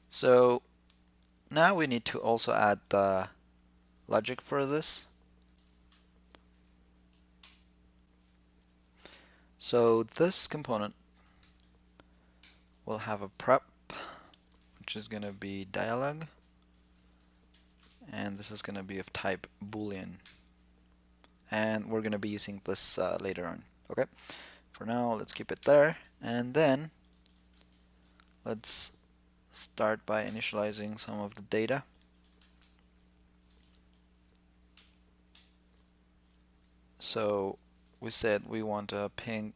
So now we need to also add the logic for this. So this component will have a prep, which is going to be dialog, and this is going to be of type boolean, and we're going to be using this later on. Okay, for now let's keep it there, and then let's start by initializing some of the data. So we said we want a ping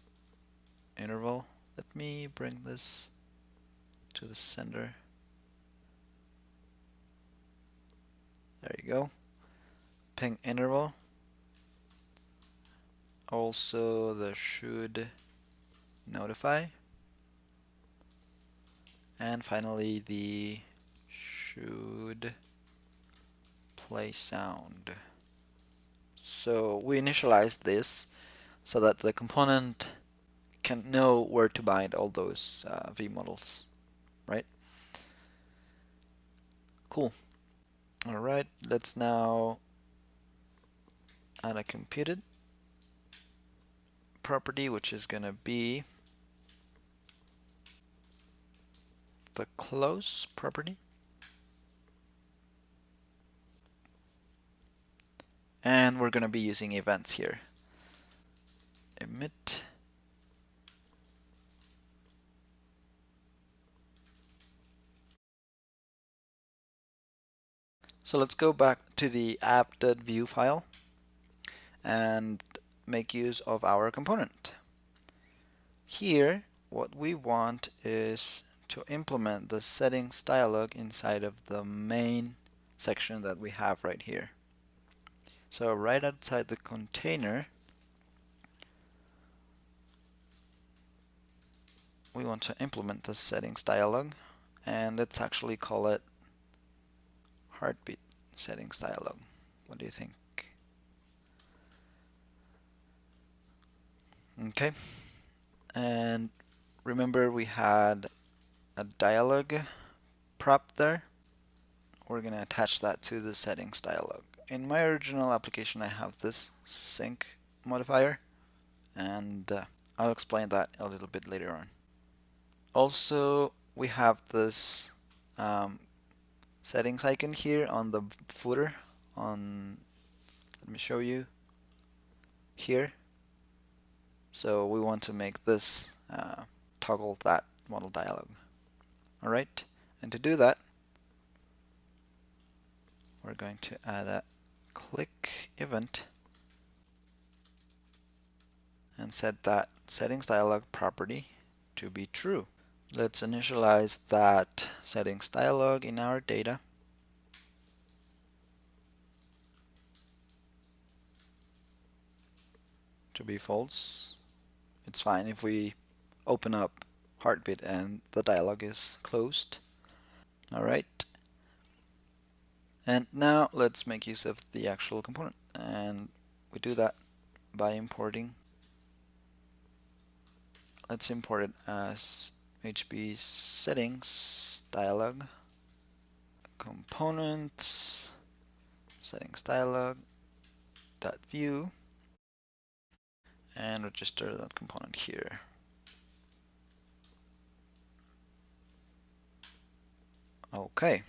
interval. Let me bring this to the center. There you go. Ping interval. Also the should notify. And finally the should play sound. So we initialize this so that the component can know where to bind all those V models, right? Cool. Alright, let's now add a computed property, which is going to be the close property. And we're going to be using events here. Emit So let's go back to the app.view file and make use of our component. Here, what we want is to implement the settings dialog inside of the main section that we have right here. So right outside the container, we want to implement the settings dialog, and let's actually call it heartbeat settings dialog. What do you think? Okay, and remember we had a dialog prop there. We're going to attach that to the settings dialog. In my original application I have this sync modifier, and I'll explain that a little bit later on. Also, we have this settings icon here on the footer. Let me show you here. So we want to make this toggle that model dialog. Alright, and to do that, we're going to add a click event and set that settings dialog property to be true. Let's initialize that settings dialog in our data. To be false. It's fine if we open up Heartbeat and the dialog is closed. Alright. And now let's make use of the actual component. And we do that by importing. Let's import it as HB settings dialog components settings dialog dot view and register that component here. Okay,